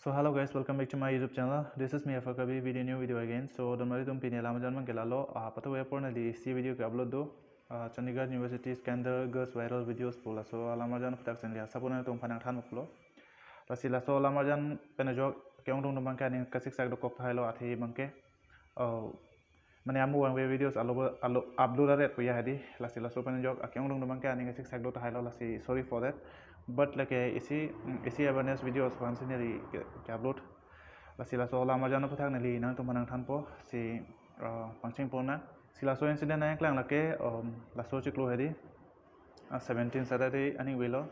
So hello guys, welcome back to my YouTube channel. This is me Afakabi with a new video again. So don't worry, तुम पिने लामा जानमान के लालो पता हुआ पढ़ने ली इसी वीडियो के अपलोड दो चंडीगढ़ यूनिवर्सिटी के अंदर गर्ल्स वायरल वीडियोस पोला सो लामा जान पता चल गया सब उन्हें तुम फनांग ठान मुकलो लासी लासो लामा जान पेन जो क्यों तुम बंके अने कसिक साइड को कॉप हाइलो आते ही बंके मैंने आमु वे वीडियोस आलो अपलोड रेट को यादी लासी लासो पेन जो क्यों तुम बंके अने कसिक साइड तो हाइलो लासी sorry for that but like इसी awareness videos fan sini ke upload la so la marjana puthak nali nang to manang than po si pangching pona sila so incident na klang la ke la so chiklo hedi 17 Saturday ani welo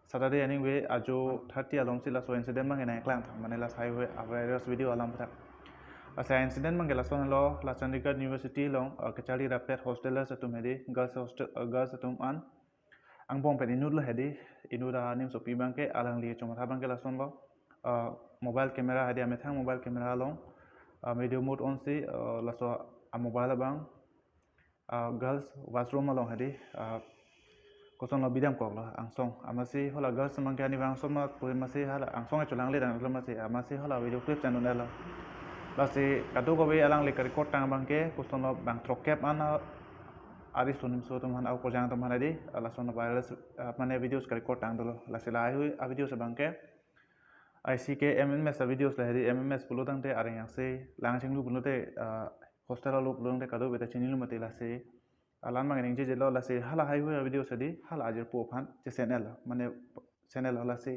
Saturday ani we ajo 30 alom sila so incident mang na klang mane la sai we awareness video alam puthak asa incident mang la so lo la Chandigarh University long kachali rapid hostel sa tum hedi girls tum an ang bong pen inut la hedi inuda nim so pi bangke alang li choma thabang ke la son lo mobile camera hedi amethang mobile camera long video mode on si la so a mobile bang girls washroom long hedi ko son lo bidam ko la ang song amasi hola girls mang ke ani bang som ma pui masi hala ang song cholang le dang masi amasi hola video clip channel la la si kadu ko be alang le record tang bangke ko son lo bang trok cap ana आदि सुनिम सो तुम हन आउ को जान तुम हन आदि लासोन virus माने वीडियोस कर रिकॉर्ड टांग दलो लासिला आइ हुई आ वीडियोस बंके आईसी के एमएमएस वीडियोस लहरी एमएमएस पुलो तंगते आरे यासे लांगचिंग लु पुलोते हॉस्टल लु पुलोंते कदो बेता चिनिलु मते लासे आलान मांगे निजे जेलो लासे हाला हाइ हुई वीडियोस आदि हाला आजर पोफान जे चैनल माने चैनल लासे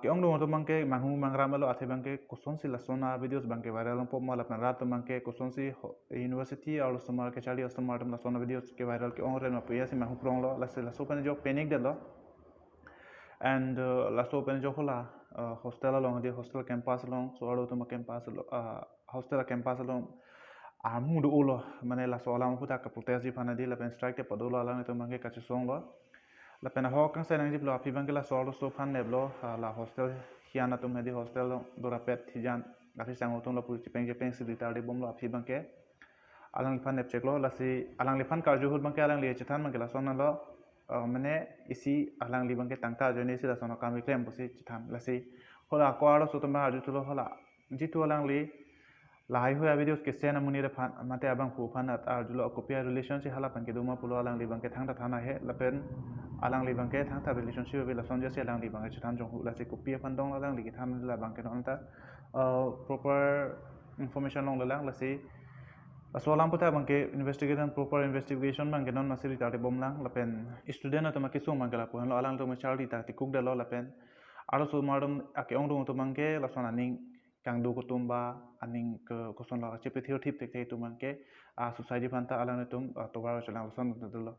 केong dong to bangke mangu mangra malo athe bangke koson si lasona videos bangke viral pop mala pan rat bangke koson si university or somar ke chali somar tum lasona videos ke viral ke ongre ma puya si mangu prong lo lase laso pen jo panic de lo and laso pen jo hola hostel long de hostel campus long so alo tum campus hostel campus long amu do lo mane laso ala mu ta ka protest ji phana di la pen strike te padolo ala ne tum bangke ka song lo la pena ho kang senang jip lo api bangke la solo so fan neblo la hostel hiana tum hedi hostel do rapet thijan la fi sang otum lo pu chipeng si ditar de bom lo api bangke alang fan nep cheklo la si alang li fan karju hul bangke alang li chithan bangke la sonna lo mane isi alang li bangke tangta jone si la sonna kam claim bo si chithan la si hola ko aro so tum ba ju tulo hola jitu alang li lahai huya videos ke sena muni re fan mate abang pu fan at arjulo kopia relationship hala pan ke duma pulo alang li bangke thangta thana he lapen alang li bangke thangta relationship be la sonja se alang li bangke chitan jong hu la se kopia fan dong alang li ki tham la bangke non ta proper information long la la se la so lam puta bangke investigation proper investigation bangke non masiri ta de bom lang lapen student na to ma kisu mangala po lo alang to ma charli ta ti kuk de lo lapen aro so madam ake ong dong to bangke la sona ning kang do kutumba aning ke koson la chepe thio thip tek tu mangke society phanta alang tum to bar chalang son dolo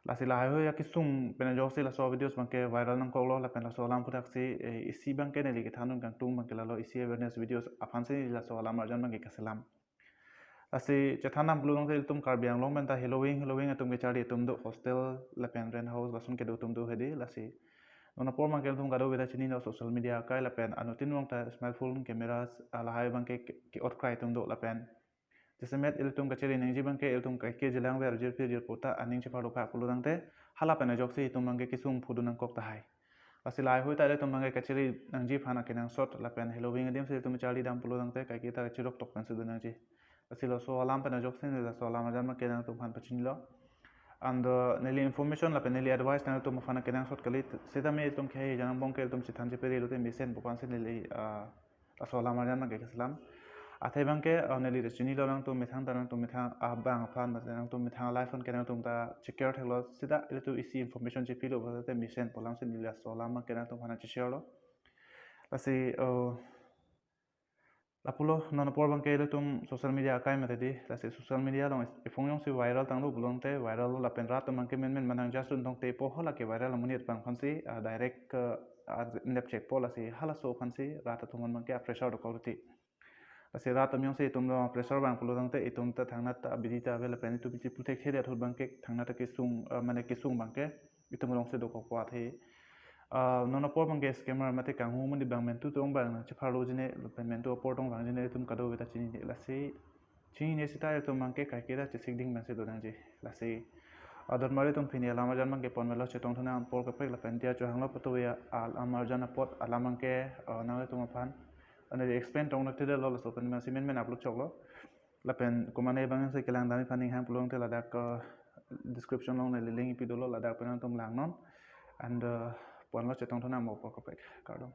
la sila hayo ya kisum pena jo se la so videos bangke viral nang ko lo la pen la so lam putak si isi bangke ne li ke thanun kang tum bangke la lo isi awareness videos afan se la so lam arjan bangke kasalam asi chathanam blung se tum kar biang long men ta halloween tum ke chari tum do hostel la pen rent house la sun ke do tum do hedi la si nona por mang kel tum gado beta chini no social media kai la pen anutin wong ta smartphone cameras ala hai bang ke ot cry tum do la pen jese met il tum ka cheri nang ji bang ke il tum ka ke jilang ver jir pir jir pota aning che pharu kha pulurang te hala pen jok si tum bang ke kisung phudu nang kok ta hai asilai hui ta le tum bang ke cheri nang ji phana ke nang shot la pen halloween dim se tum chali dam pulurang te kai ke ta chirok tok pen su nang ji asilo so alam pen jok sin la so alam jan ma ke nang tum phan pachin lo and neli information la peneli advice na tum fana kenang shot kali seta me tum khe janam bong ke tum chithan je peri lote misen popan se neli asola marjan ma ke islam athai bang ke neli chini lo lang tum mithang tan tum mithang bang fan ma tan tum mithang life on kenang tum ta secure thelo sita ile tu isi information je pilo bote misen polam se neli asola ma kenang tum fana share lo lasi Lapulo non por bang ke tum social media kai mate di la se social media long ifongyong si viral tang lu bulong te viral la pen rat mang ke men manang just dong te po hola ke viral munit pang phansi direct nep check po la si hala so phansi rat tum mang ke pressure do quality la se rat myong se tum lo pressure bang pulo dong te itum ta thangna ta bidita vel pen tu bi putek the thul bang ke thangna ta ke sung mane ke sung bang ke itum long se do ko kwa the nona por bang gas camera mate kang hu mun di bang men tu tong bang che phalo jine men tu por tong bang jine tum kado beta chini la se chini ne sita tum mang ke kai ke da che sigding men se do dang je la se adon mari tum phini alama jan mang ke pon melo chetong thana am por ka pek la pen dia chu hanglo patu ya al amar jana pot alamang ke na tum phan ane explain tong na tida lo so pen ma simen men upload chok lo la pen kumane bang se kelang dami phaning hang pulong te la dak description long na link pi do lo la dak pen tum lang non and pon lo chetong thana mo por ka pek kardom